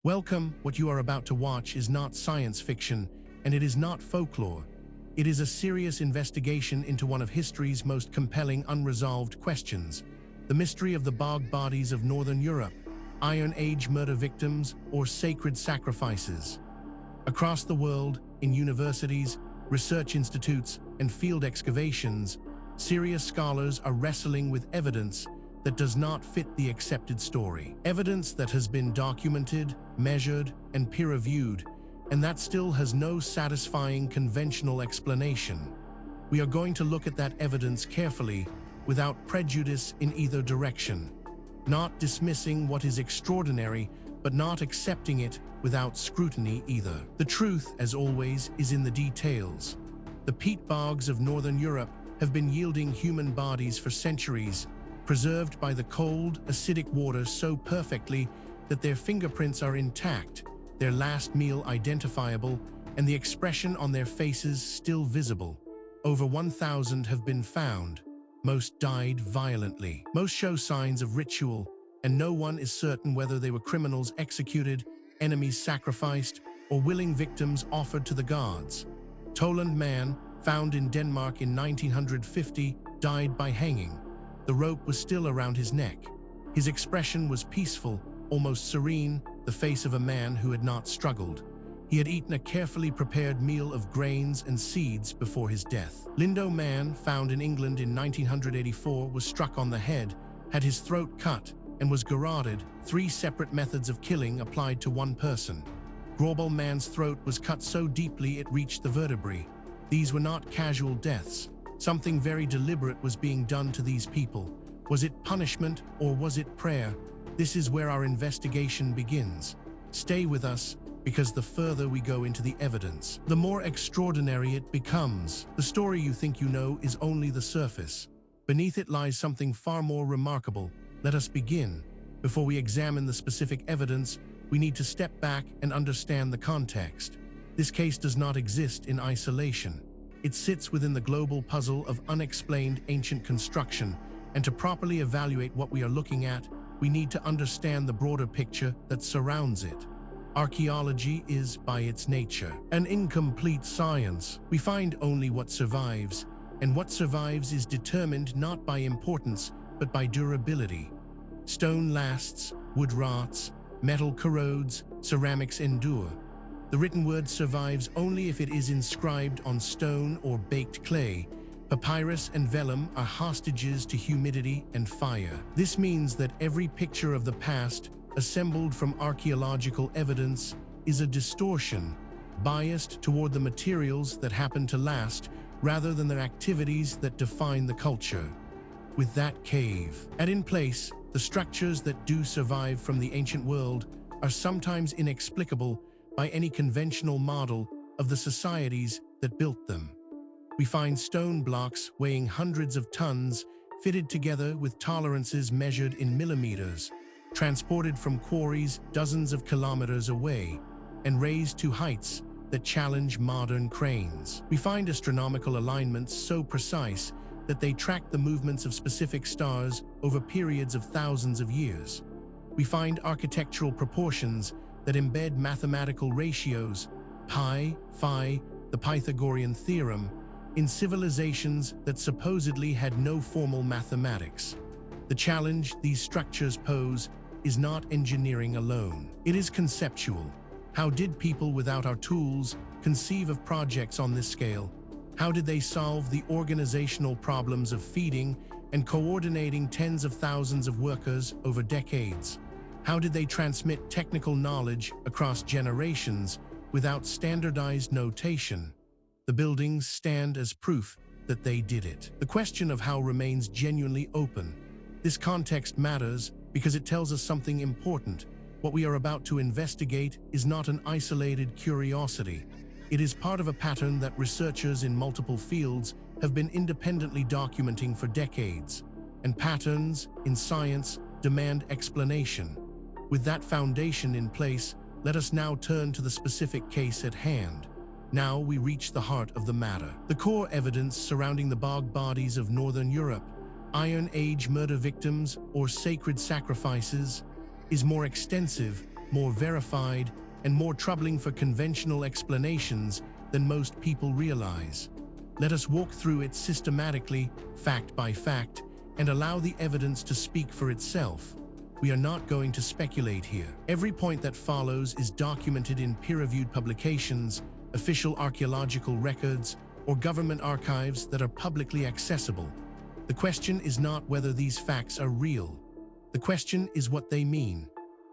Welcome. What you are about to watch is not science fiction, and it is not folklore. It is a serious investigation into one of history's most compelling unresolved questions: the mystery of the bog bodies of Northern Europe, Iron Age murder victims, or sacred sacrifices. Across the world, in universities, research institutes, and field excavations, serious scholars are wrestling with evidence that does not fit the accepted story. Evidence that has been documented, measured, and peer-reviewed, and that still has no satisfying conventional explanation. We are going to look at that evidence carefully, without prejudice in either direction. Not dismissing what is extraordinary, but not accepting it without scrutiny either. The truth, as always, is in the details. The peat bogs of Northern Europe have been yielding human bodies for centuries, preserved by the cold, acidic water so perfectly that their fingerprints are intact, their last meal identifiable, and the expression on their faces still visible. Over 1,000 have been found. Most died violently. Most show signs of ritual, and no one is certain whether they were criminals executed, enemies sacrificed, or willing victims offered to the gods. Tollund Man, found in Denmark in 1950, died by hanging. The rope was still around his neck. His expression was peaceful, almost serene, the face of a man who had not struggled. He had eaten a carefully prepared meal of grains and seeds before his death. Lindow Man, found in England in 1984, was struck on the head, had his throat cut, and was garroted, 3 separate methods of killing applied to one person. Grauballe Man's throat was cut so deeply it reached the vertebrae. These were not casual deaths. Something very deliberate was being done to these people. Was it punishment or was it prayer? This is where our investigation begins. Stay with us, because the further we go into the evidence, the more extraordinary it becomes. The story you think you know is only the surface. Beneath it lies something far more remarkable. Let us begin. Before we examine the specific evidence, we need to step back and understand the context. This case does not exist in isolation. It sits within the global puzzle of unexplained ancient construction, and to properly evaluate what we are looking at, we need to understand the broader picture that surrounds it. Archaeology is, by its nature, an incomplete science. We find only what survives, and what survives is determined not by importance, but by durability. Stone lasts, wood rots, metal corrodes, ceramics endure. The written word survives only if it is inscribed on stone or baked clay. Papyrus and vellum are hostages to humidity and fire. This means that every picture of the past, assembled from archaeological evidence, is a distortion, biased toward the materials that happen to last, rather than the activities that define the culture. With that cave in place, the structures that do survive from the ancient world are sometimes inexplicable by any conventional model of the societies that built them. We find stone blocks weighing hundreds of tons, fitted together with tolerances measured in millimeters, transported from quarries dozens of kilometers away, and raised to heights that challenge modern cranes. We find astronomical alignments so precise that they track the movements of specific stars over periods of thousands of years. We find architectural proportions that embed mathematical ratios, pi, phi, the Pythagorean theorem, in civilizations that supposedly had no formal mathematics. The challenge these structures pose is not engineering alone. It is conceptual. How did people without our tools conceive of projects on this scale? How did they solve the organizational problems of feeding and coordinating tens of thousands of workers over decades? How did they transmit technical knowledge across generations without standardized notation? The buildings stand as proof that they did it. The question of how remains genuinely open. This context matters because it tells us something important. What we are about to investigate is not an isolated curiosity. It is part of a pattern that researchers in multiple fields have been independently documenting for decades. And patterns, in science, demand explanation. With that foundation in place, let us now turn to the specific case at hand. Now we reach the heart of the matter. The core evidence surrounding the bog bodies of Northern Europe, Iron Age murder victims or sacred sacrifices, is more extensive more verified, and more troubling for conventional explanations than most people realize. Let us walk through it systematically, fact by fact, and allow the evidence to speak for itself. We are not going to speculate here. Every point that follows is documented in peer-reviewed publications, official archaeological records, or government archives that are publicly accessible. The question is not whether these facts are real. The question is what they mean.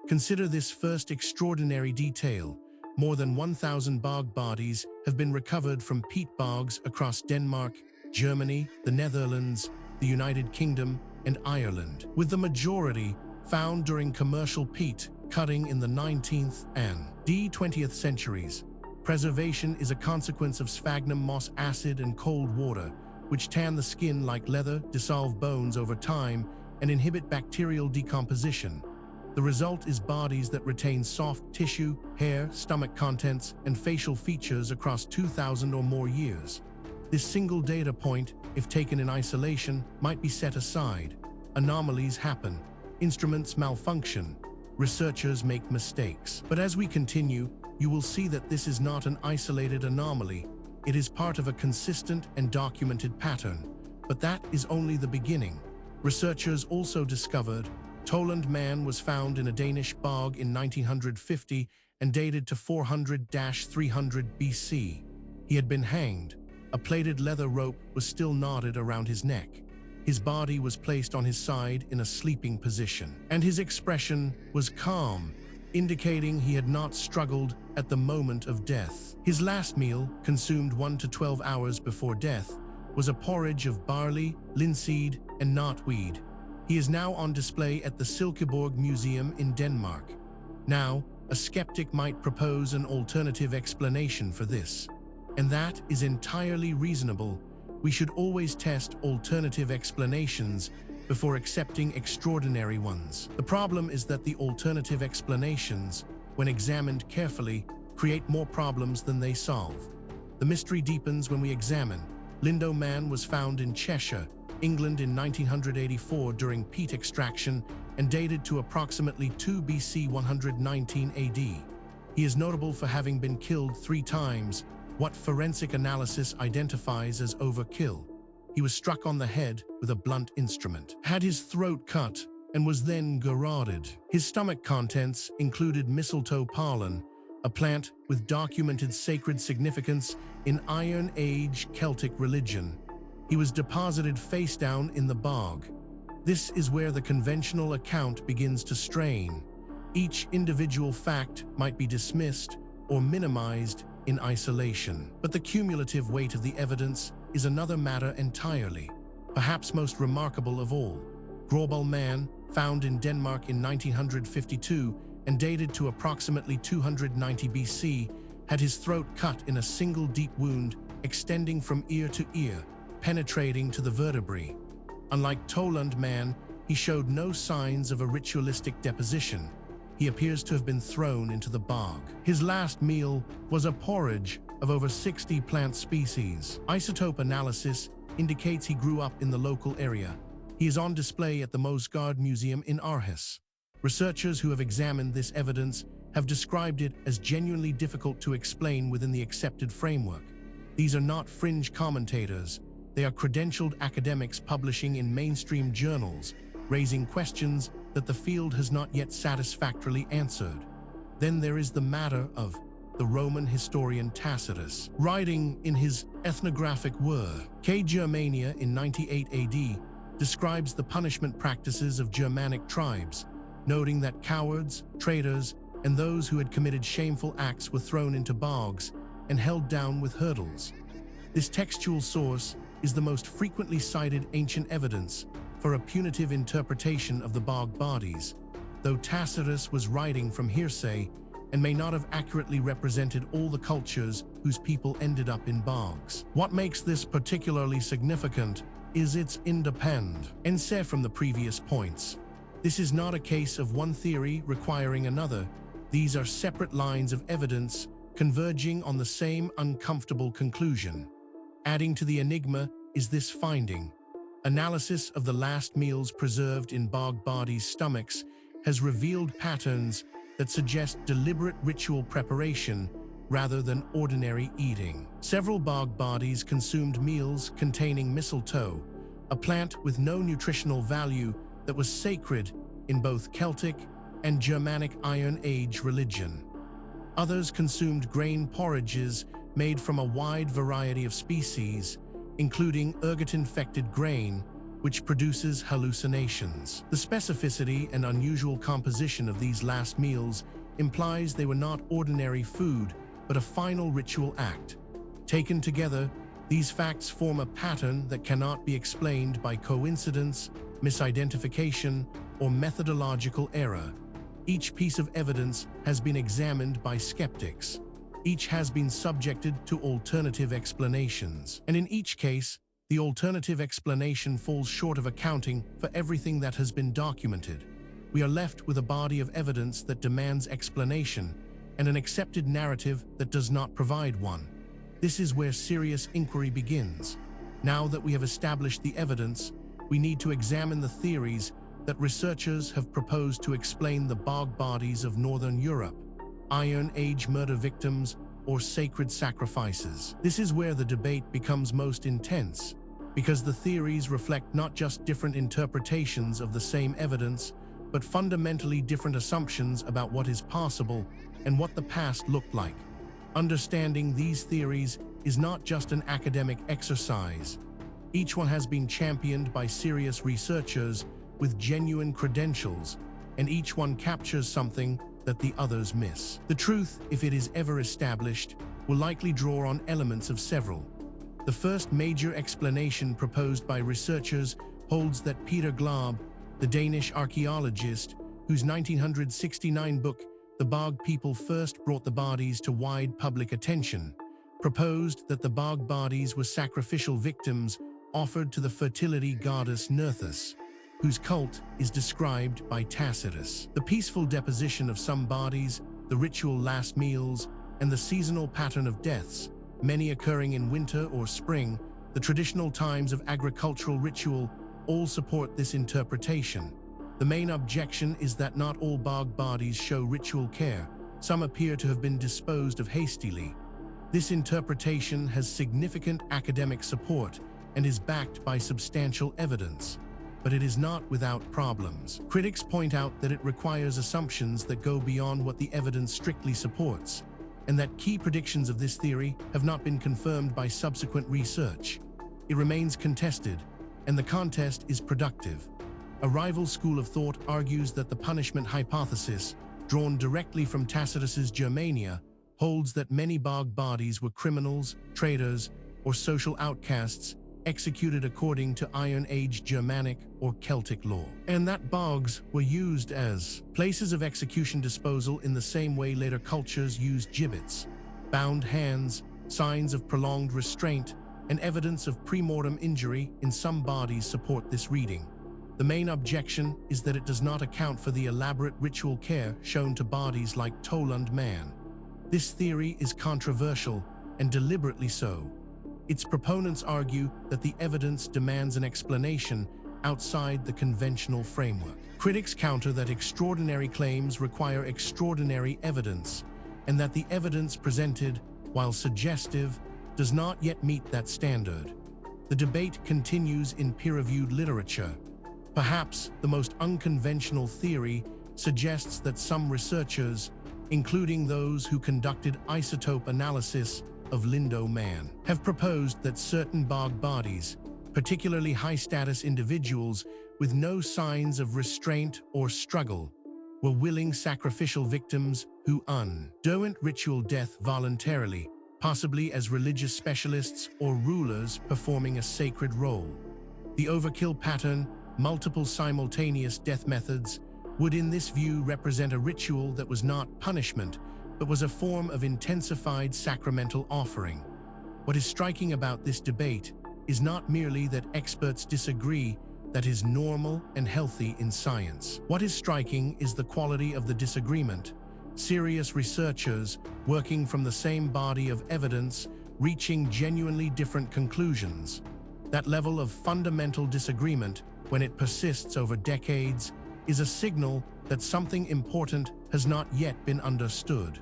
Consider this first extraordinary detail. More than 1,000 bog bodies have been recovered from peat bogs across Denmark, Germany, the Netherlands, the United Kingdom, and Ireland, with the majority found during commercial peat cutting in the 19th and 20th centuries. Preservation is a consequence of sphagnum moss acid and cold water, which tan the skin like leather, dissolve bones over time, and inhibit bacterial decomposition. The result is bodies that retain soft tissue, hair, stomach contents, and facial features across 2,000 or more years. This single data point, if taken in isolation, might be set aside. Anomalies happen. Instruments malfunction. Researchers make mistakes. But as we continue, you will see that this is not an isolated anomaly. It is part of a consistent and documented pattern. But that is only the beginning. Researchers also discovered Tollund Man was found in a Danish bog in 1950 and dated to 400–300 BC. He had been hanged. A plaited leather rope was still knotted around his neck. His body was placed on his side in a sleeping position, and his expression was calm, indicating he had not struggled at the moment of death. His last meal, consumed 1 to 12 hours before death, was a porridge of barley, linseed, and knotweed. He is now on display at the Silkeborg Museum in Denmark. Now, a skeptic might propose an alternative explanation for this, and that is entirely reasonable. We should always test alternative explanations before accepting extraordinary ones. The problem is that the alternative explanations, when examined carefully, create more problems than they solve. The mystery deepens when we examine. Lindow Man was found in Cheshire, England in 1984 during peat extraction and dated to approximately 2 BC 119 AD. He is notable for having been killed 3 times, what forensic analysis identifies as overkill. He was struck on the head with a blunt instrument, had his throat cut, and was then garroted. His stomach contents included mistletoe pollen, a plant with documented sacred significance in Iron Age Celtic religion. He was deposited face down in the bog. This is where the conventional account begins to strain. Each individual fact might be dismissed or minimized in isolation. But the cumulative weight of the evidence is another matter entirely. Perhaps most remarkable of all, Grauballe Man, found in Denmark in 1952 and dated to approximately 290 BC, had his throat cut in a single deep wound extending from ear to ear, penetrating to the vertebrae. Unlike Tollund Man, he showed no signs of a ritualistic deposition. He appears to have been thrown into the bog. His last meal was a porridge of over 60 plant species. Isotope analysis indicates he grew up in the local area. He is on display at the Mosgard Museum in Aarhus. Researchers who have examined this evidence have described it as genuinely difficult to explain within the accepted framework. These are not fringe commentators. They are credentialed academics publishing in mainstream journals, raising questions that the field has not yet satisfactorily answered. Then there is the matter of the Roman historian Tacitus. Writing in his ethnographic work, Germania in 98 AD, describes the punishment practices of Germanic tribes, noting that cowards, traitors, and those who had committed shameful acts were thrown into bogs and held down with hurdles. This textual source is the most frequently cited ancient evidence for a punitive interpretation of the bog bodies, though Tacitus was writing from hearsay and may not have accurately represented all the cultures whose people ended up in bogs. What makes this particularly significant is its independence from the previous points. This is not a case of one theory requiring another. These are separate lines of evidence converging on the same uncomfortable conclusion. Adding to the enigma is this finding. Analysis of the last meals preserved in bog bodies' stomachs has revealed patterns that suggest deliberate ritual preparation rather than ordinary eating. Several bog bodies consumed meals containing mistletoe, a plant with no nutritional value that was sacred in both Celtic and Germanic Iron Age religion. Others consumed grain porridges made from a wide variety of species, including ergot-infected grain, which produces hallucinations. The specificity and unusual composition of these last meals implies they were not ordinary food, but a final ritual act. Taken together, these facts form a pattern that cannot be explained by coincidence, misidentification, or methodological error. Each piece of evidence has been examined by skeptics. Each has been subjected to alternative explanations. And in each case, the alternative explanation falls short of accounting for everything that has been documented. We are left with a body of evidence that demands explanation and an accepted narrative that does not provide one. This is where serious inquiry begins. Now that we have established the evidence, we need to examine the theories that researchers have proposed to explain the bog bodies of Northern Europe, Iron Age murder victims, or sacred sacrifices. This is where the debate becomes most intense, because the theories reflect not just different interpretations of the same evidence, but fundamentally different assumptions about what is possible and what the past looked like. Understanding these theories is not just an academic exercise. Each one has been championed by serious researchers with genuine credentials, and each one captures something that the others miss. The truth, if it is ever established, will likely draw on elements of several. The first major explanation proposed by researchers holds that Peter Glaub, the Danish archaeologist, whose 1969 book, The Bog People First Brought the Bodies to Wide Public Attention, proposed that the bog bodies were sacrificial victims offered to the fertility goddess Nerthus, whose cult is described by Tacitus. The peaceful deposition of some bodies, the ritual last meals, and the seasonal pattern of deaths, many occurring in winter or spring, the traditional times of agricultural ritual, all support this interpretation. The main objection is that not all bog bodies show ritual care. Some appear to have been disposed of hastily. This interpretation has significant academic support and is backed by substantial evidence, but it is not without problems. Critics point out that it requires assumptions that go beyond what the evidence strictly supports, and that key predictions of this theory have not been confirmed by subsequent research. It remains contested, and the contest is productive. A rival school of thought argues that the punishment hypothesis, drawn directly from Tacitus's Germania, holds that many bog bodies were criminals, traitors, or social outcasts executed according to Iron Age Germanic or Celtic law, and that bogs were used as places of execution disposal in the same way later cultures used gibbets. Bound hands, signs of prolonged restraint, and evidence of pre-mortem injury in some bodies support this reading. The main objection is that it does not account for the elaborate ritual care shown to bodies like Tollund Man. This theory is controversial, and deliberately so. Its proponents argue that the evidence demands an explanation outside the conventional framework. Critics counter that extraordinary claims require extraordinary evidence, and that the evidence presented, while suggestive, does not yet meet that standard. The debate continues in peer-reviewed literature. Perhaps the most unconventional theory suggests that some researchers, including those who conducted isotope analysis of Lindow Man, have proposed that certain bog bodies, particularly high-status individuals with no signs of restraint or struggle, were willing sacrificial victims who underwent ritual death voluntarily, possibly as religious specialists or rulers performing a sacred role. The overkill pattern, multiple simultaneous death methods, would in this view represent a ritual that was not punishment, but was a form of intensified sacramental offering. What is striking about this debate is not merely that experts disagree, that is normal and healthy in science. What is striking is the quality of the disagreement. Serious researchers, working from the same body of evidence, reaching genuinely different conclusions. That level of fundamental disagreement, when it persists over decades, is a signal that something important has not yet been understood.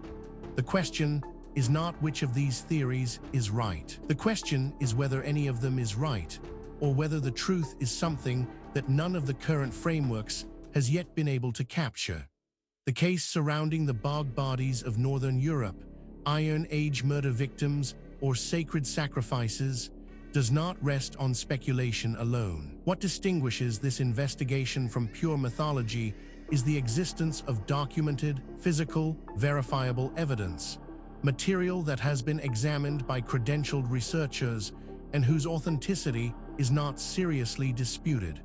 The question is not which of these theories is right. The question is whether any of them is right, or whether the truth is something that none of the current frameworks has yet been able to capture. The case surrounding the bog bodies of Northern Europe, Iron Age murder victims, or sacred sacrifices, does not rest on speculation alone. What distinguishes this investigation from pure mythology is the existence of documented, physical, verifiable evidence, material that has been examined by credentialed researchers and whose authenticity is not seriously disputed.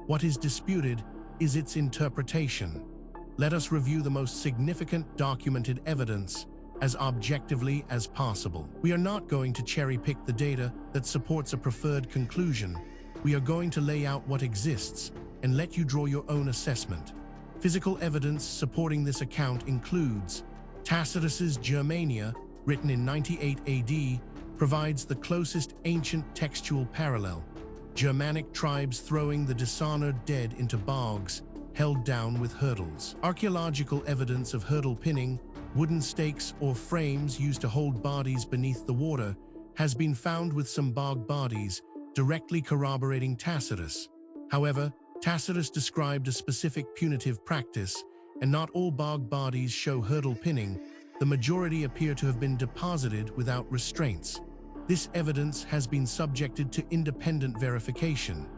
What is disputed is its interpretation. Let us review the most significant documented evidence as objectively as possible. We are not going to cherry-pick the data that supports a preferred conclusion. We are going to lay out what exists and let you draw your own assessment. Physical evidence supporting this account includes Tacitus's Germania, written in 98 AD, provides the closest ancient textual parallel. Germanic tribes throwing the dishonored dead into bogs, held down with hurdles. Archaeological evidence of hurdle pinning, wooden stakes or frames used to hold bodies beneath the water, has been found with some bog bodies, directly corroborating Tacitus. However, Tacitus described a specific punitive practice, and not all bog bodies show hurdle pinning. The majority appear to have been deposited without restraints. This evidence has been subjected to independent verification.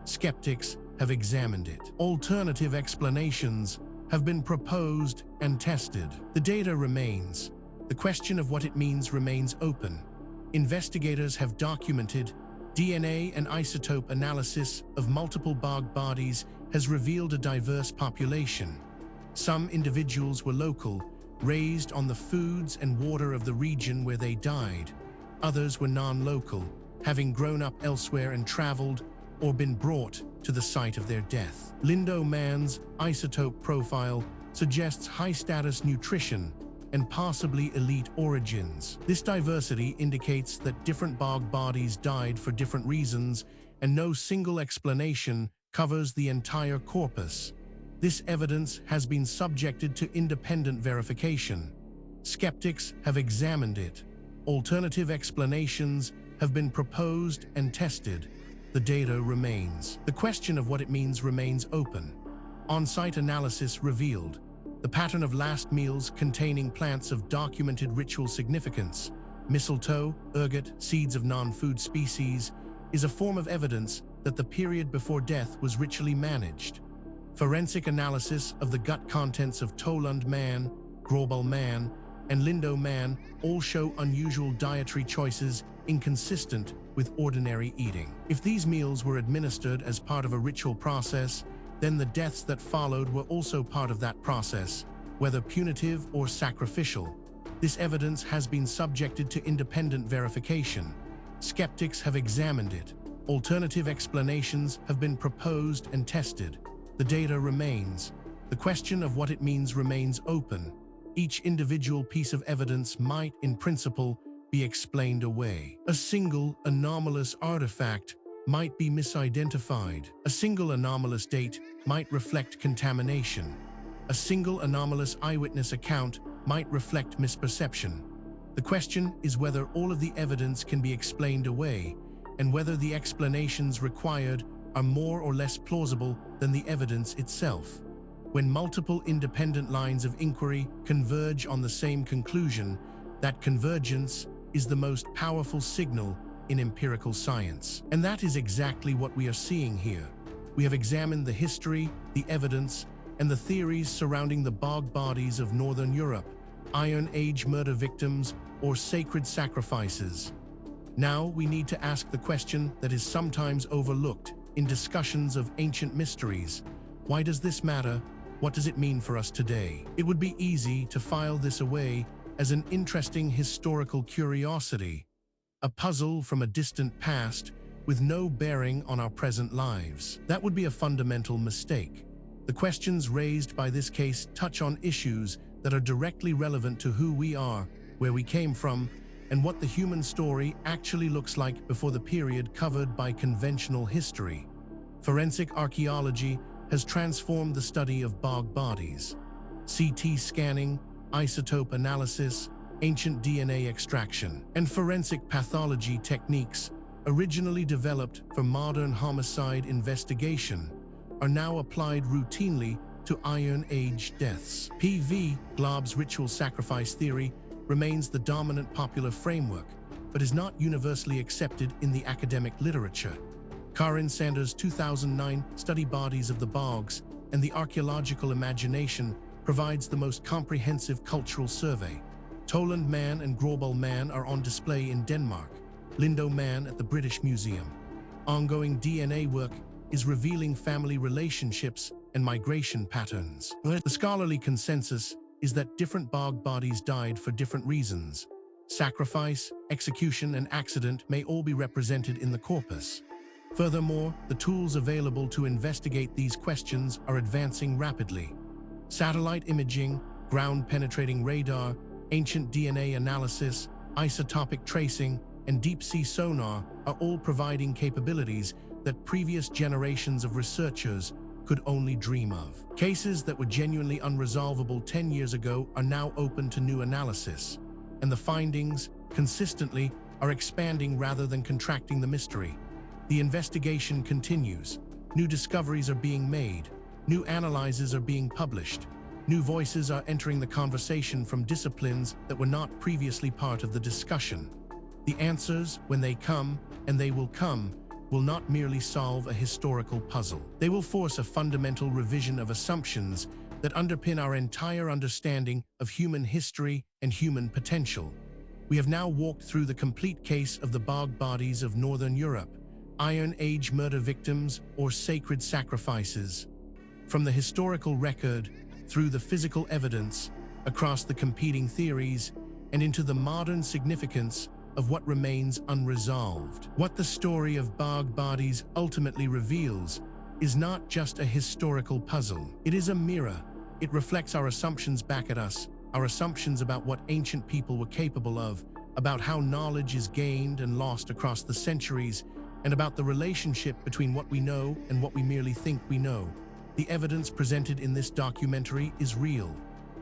Skeptics have examined it. Alternative explanations have been proposed and tested. The data remains. The question of what it means remains open. Investigators have documented DNA and isotope analysis of multiple bog bodies has revealed a diverse population. Some individuals were local, raised on the foods and water of the region where they died. Others were non-local, having grown up elsewhere and traveled or been brought to the site of their death. Lindow Man's isotope profile suggests high-status nutrition and possibly elite origins. This diversity indicates that different bog bodies died for different reasons, and no single explanation covers the entire corpus. This evidence has been subjected to independent verification. Skeptics have examined it. Alternative explanations have been proposed and tested. The data remains. The question of what it means remains open. On-site analysis revealed the pattern of last meals containing plants of documented ritual significance, mistletoe, ergot, seeds of non-food species, is a form of evidence that the period before death was ritually managed. Forensic analysis of the gut contents of Tollund Man, Grauballe Man, and Lindow Man all show unusual dietary choices inconsistent with ordinary eating. If these meals were administered as part of a ritual process, then the deaths that followed were also part of that process, whether punitive or sacrificial. This evidence has been subjected to independent verification. Skeptics have examined it. Alternative explanations have been proposed and tested. The data remains. The question of what it means remains open. Each individual piece of evidence might, in principle, be explained away. A single anomalous artifact might be misidentified. A single anomalous date might reflect contamination. A single anomalous eyewitness account might reflect misperception. The question is whether all of the evidence can be explained away, and whether the explanations required are more or less plausible than the evidence itself. When multiple independent lines of inquiry converge on the same conclusion, that convergence is the most powerful signal in empirical science. And that is exactly what we are seeing here. We have examined the history, the evidence, and the theories surrounding the bog bodies of Northern Europe, Iron Age murder victims, or sacred sacrifices. Now we need to ask the question that is sometimes overlooked in discussions of ancient mysteries. Why does this matter? What does it mean for us today? It would be easy to file this away as an interesting historical curiosity, a puzzle from a distant past with no bearing on our present lives. That would be a fundamental mistake. The questions raised by this case touch on issues that are directly relevant to who we are, where we came from, and what the human story actually looks like before the period covered by conventional history. Forensic archaeology has transformed the study of bog bodies. CT scanning, isotope analysis, ancient DNA extraction, and forensic pathology techniques, originally developed for modern homicide investigation, are now applied routinely to Iron Age deaths. PV, Glob's ritual sacrifice theory, remains the dominant popular framework, but is not universally accepted in the academic literature. Karin Sanders' 2009 study Bodies of the Bogs and the Archaeological Imagination provides the most comprehensive cultural survey. Tollund Man and Grauballe Man are on display in Denmark, Lindow Man at the British Museum. Ongoing DNA work is revealing family relationships and migration patterns. The scholarly consensus is that different bog bodies died for different reasons. Sacrifice, execution, and accident may all be represented in the corpus. Furthermore, the tools available to investigate these questions are advancing rapidly. Satellite imaging, ground-penetrating radar, ancient DNA analysis, isotopic tracing, and deep-sea sonar are all providing capabilities that previous generations of researchers could only dream of. Cases that were genuinely unresolvable 10 years ago are now open to new analysis, and the findings, consistently, are expanding rather than contracting the mystery. The investigation continues. New discoveries are being made. New analyses are being published. New voices are entering the conversation from disciplines that were not previously part of the discussion. The answers, when they come, and they will come, will not merely solve a historical puzzle. They will force a fundamental revision of assumptions that underpin our entire understanding of human history and human potential. We have now walked through the complete case of the bog bodies of Northern Europe, Iron Age murder victims or sacred sacrifices. From the historical record, through the physical evidence, across the competing theories, and into the modern significance of what remains unresolved. What the story of bog bodies ultimately reveals is not just a historical puzzle. It is a mirror. It reflects our assumptions back at us, our assumptions about what ancient people were capable of, about how knowledge is gained and lost across the centuries, and about the relationship between what we know and what we merely think we know. The evidence presented in this documentary is real.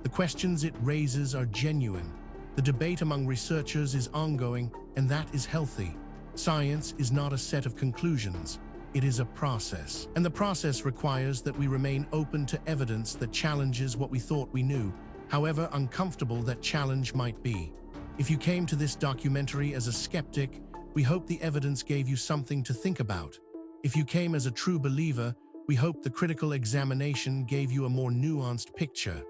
The questions it raises are genuine. The debate among researchers is ongoing, and that is healthy. Science is not a set of conclusions. It is a process. And the process requires that we remain open to evidence that challenges what we thought we knew, however uncomfortable that challenge might be. If you came to this documentary as a skeptic, we hope the evidence gave you something to think about. If you came as a true believer, we hope the critical examination gave you a more nuanced picture.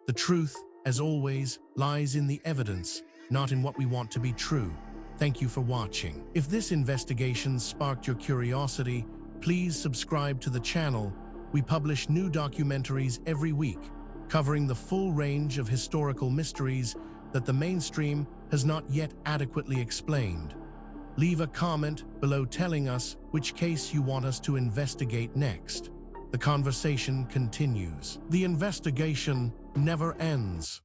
The truth, as always, lies in the evidence, not in what we want to be true. Thank you for watching. If this investigation sparked your curiosity, please subscribe to the channel. We publish new documentaries every week, covering the full range of historical mysteries that the mainstream has not yet adequately explained. Leave a comment below telling us which case you want us to investigate next. The conversation continues. The investigation never ends.